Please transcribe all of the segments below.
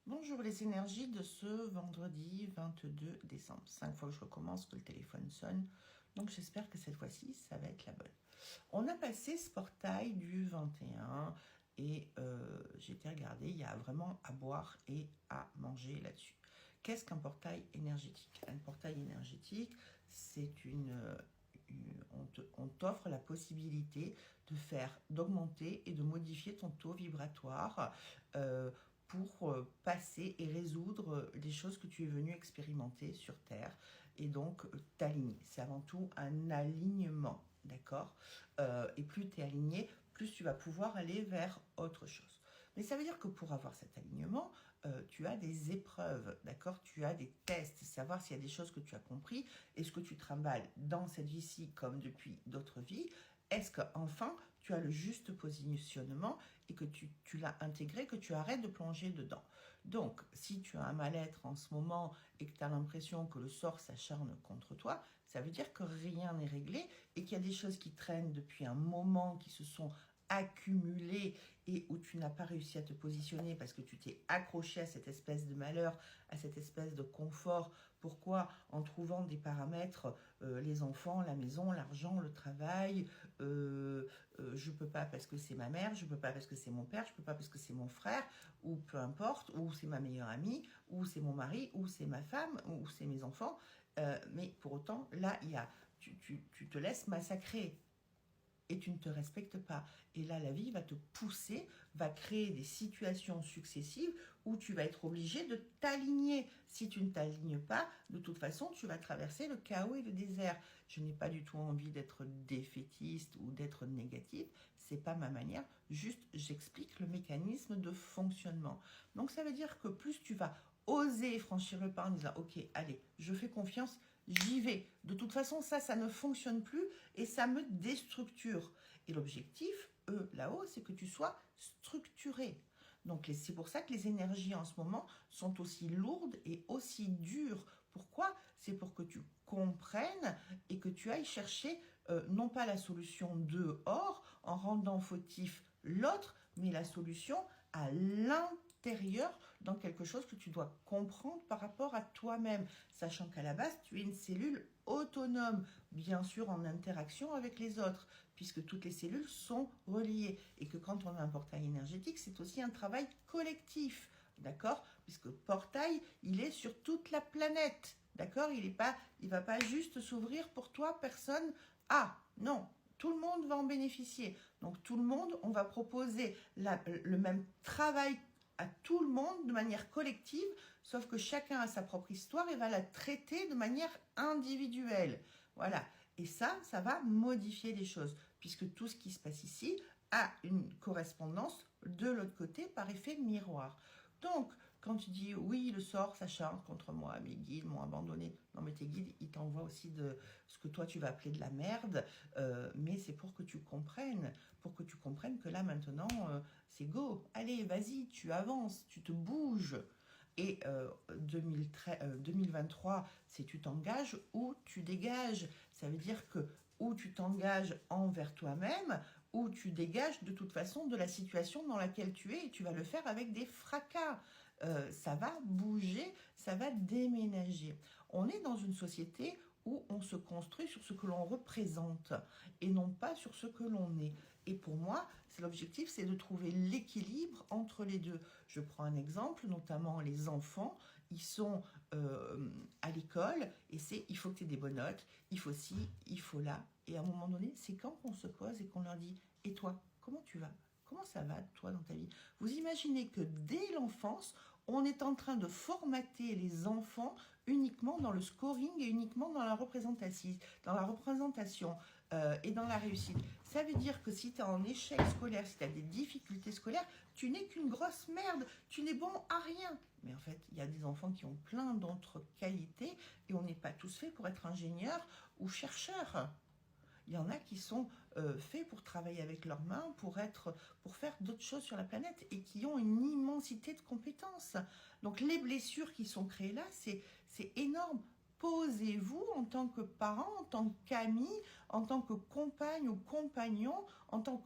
Bonjour les énergies de ce vendredi 22 décembre. 5 fois que je recommence que le téléphone sonne, donc j'espère que cette fois-ci, ça va être la bonne. On a passé ce portail du 21 et j'ai été regarder, il y a vraiment à boire et à manger là-dessus. Qu'est-ce qu'un portail énergétique? Un portail énergétique, c'est on t'offre la possibilité d'augmenter et de modifier ton taux vibratoire pour passer et résoudre les choses que tu es venu expérimenter sur Terre et donc t'aligner. C'est avant tout un alignement, d'accord? Et plus tu es aligné, plus tu vas pouvoir aller vers autre chose. Mais ça veut dire que pour avoir cet alignement, tu as des épreuves, d'accord? Tu as des tests, savoir s'il y a des choses que tu as compris, est-ce que tu trimbales dans cette vie-ci comme depuis d'autres vies? Est-ce qu'enfin, tu as le juste positionnement et que tu l'as intégré, que tu arrêtes de plonger dedans? Donc, si tu as un mal-être en ce moment et que tu as l'impression que le sort s'acharne contre toi, ça veut dire que rien n'est réglé et qu'il y a des choses qui traînent depuis un moment, qui se sont accumulées et où tu n'as pas réussi à te positionner parce que tu t'es accroché à cette espèce de malheur, à cette espèce de confort. Pourquoi? En trouvant des paramètres, les enfants, la maison, l'argent, le travail, je peux pas parce que c'est ma mère, je peux pas parce que c'est mon père, je peux pas parce que c'est mon frère, ou peu importe, ou c'est ma meilleure amie, ou c'est mon mari, ou c'est ma femme, ou c'est mes enfants. Mais pour autant, là, tu te laisses massacrer et tu ne te respectes pas. Et là, la vie va te pousser, va créer des situations successives où tu vas être obligé de t'aligner. Si tu ne t'alignes pas, de toute façon, tu vas traverser le chaos et le désert. Je n'ai pas du tout envie d'être défaitiste ou d'être négative. C'est pas ma manière. Juste, j'explique le mécanisme de fonctionnement. Donc, ça veut dire que plus tu vas oser franchir le pas en disant, ok, allez, je fais confiance, j'y vais. De toute façon, ça ne fonctionne plus et ça me déstructure. Et l'objectif, là-haut, c'est que tu sois structuré. Donc, c'est pour ça que les énergies en ce moment sont aussi lourdes et aussi dures. Pourquoi? C'est pour que tu comprennes et que tu ailles chercher non pas la solution dehors en rendant fautif l'autre, mais la solution à l'intérieur dans quelque chose que tu dois comprendre par rapport à toi-même, sachant qu'à la base, tu es une cellule autonome, bien sûr en interaction avec les autres, puisque toutes les cellules sont reliées, et que quand on a un portail énergétique, c'est aussi un travail collectif, d'accord? Puisque portail, il est sur toute la planète, d'accord? Il va pas juste s'ouvrir pour toi, personne. Ah, non, tout le monde va en bénéficier. Donc tout le monde, on va proposer le même travail à tout le monde de manière collective, sauf que chacun a sa propre histoire et va la traiter de manière individuelle. Voilà. Et ça va modifier les choses, puisque tout ce qui se passe ici a une correspondance de l'autre côté par effet miroir. Donc, quand tu dis oui, le sort s'acharne contre moi, mes guides m'ont abandonné. Non, mais tes guides, ils t'envoient aussi de ce que toi tu vas appeler de la merde, mais c'est pour que tu comprennes, que là maintenant, c'est go. Allez, vas-y, tu avances, tu te bouges. Et 2023, c'est tu t'engages ou tu dégages. Ça veut dire que ou tu t'engages envers toi-même, ou tu dégages de toute façon de la situation dans laquelle tu es et tu vas le faire avec des fracas. Ça va bouger, ça va déménager. On est dans une société où on se construit sur ce que l'on représente et non pas sur ce que l'on est. Et pour moi, l'objectif, c'est de trouver l'équilibre entre les deux. Je prends un exemple, notamment les enfants, ils sont à l'école et il faut que tu aies des bonnes notes, il faut ci, il faut là. Et à un moment donné, c'est quand qu'on se pose et qu'on leur dit, et toi, comment tu vas? Comment ça va, toi, dans ta vie? Vous imaginez que dès l'enfance, on est en train de formater les enfants uniquement dans le scoring et uniquement dans la représentation et dans la réussite. Ça veut dire que si tu es en échec scolaire, si tu as des difficultés scolaires, tu n'es qu'une grosse merde, tu n'es bon à rien. Mais en fait, il y a des enfants qui ont plein d'autres qualités et on n'est pas tous faits pour être ingénieurs ou chercheurs. Il y en a qui sont faits pour travailler avec leurs mains, pour faire d'autres choses sur la planète et qui ont une immensité de compétences. Donc les blessures qui sont créées là, c'est énorme. Posez-vous en tant que parent, en tant qu'ami, en tant que compagne ou compagnon, en tant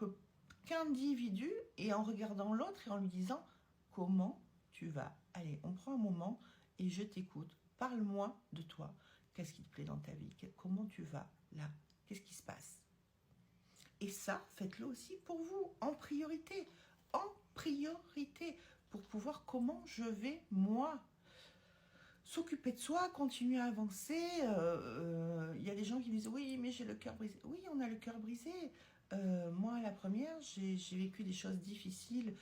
qu'individu et en regardant l'autre et en lui disant comment tu vas? Allez, on prend un moment et je t'écoute. Parle-moi de toi. Qu'est-ce qui te plaît dans ta vie? Comment tu vas là? Qu'est-ce qui se passe? Et ça, faites-le aussi pour vous, en priorité. En priorité, pour pouvoir comment je vais, moi. S'occuper de soi, continuer à avancer. Il y a des gens qui disent oui, mais j'ai le cœur brisé. Oui, on a le cœur brisé. Moi, la première, j'ai vécu des choses difficiles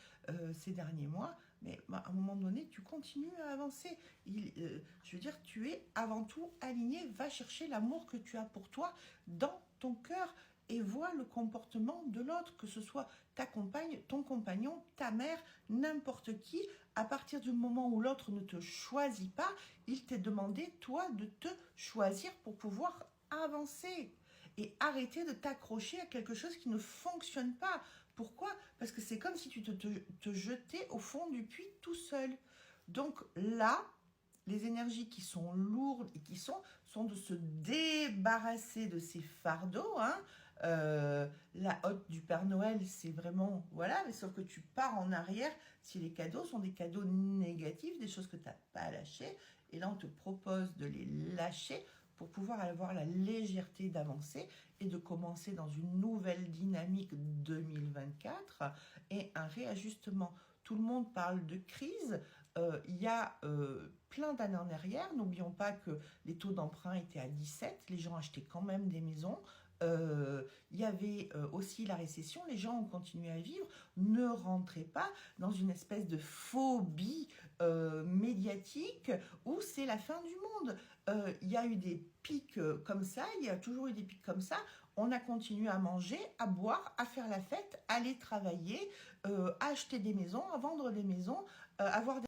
ces derniers mois, mais bah, à un moment donné, tu continues à avancer. Je veux dire, tu es avant tout aligné. Va chercher l'amour que tu as pour toi dans ton cœur et vois le comportement de l'autre, que ce soit ta compagne, ton compagnon, ta mère, n'importe qui. À partir du moment où l'autre ne te choisit pas, il t'est demandé, toi, de te choisir pour pouvoir avancer et arrêter de t'accrocher à quelque chose qui ne fonctionne pas. Pourquoi? Parce que c'est comme si tu te jetais au fond du puits tout seul. Donc là, les énergies qui sont lourdes et qui sont de se débarrasser de ces fardeaux. Hein. La hotte du Père Noël, c'est vraiment, voilà, mais sauf que tu pars en arrière si les cadeaux sont des cadeaux négatifs, des choses que tu n'as pas lâchées. Et là, on te propose de les lâcher pour pouvoir avoir la légèreté d'avancer et de commencer dans une nouvelle dynamique 2024 et un réajustement. Tout le monde parle de crise. Il y a plein d'années en arrière, n'oublions pas que les taux d'emprunt étaient à 17, les gens achetaient quand même des maisons. Il y avait aussi la récession, les gens ont continué à vivre, ne rentrez pas dans une espèce de phobie médiatique où c'est la fin du monde. Il y a eu des pics comme ça, il y a toujours eu des pics comme ça. On a continué à manger, à boire, à faire la fête, à aller travailler, à acheter des maisons, à vendre des maisons, avoir des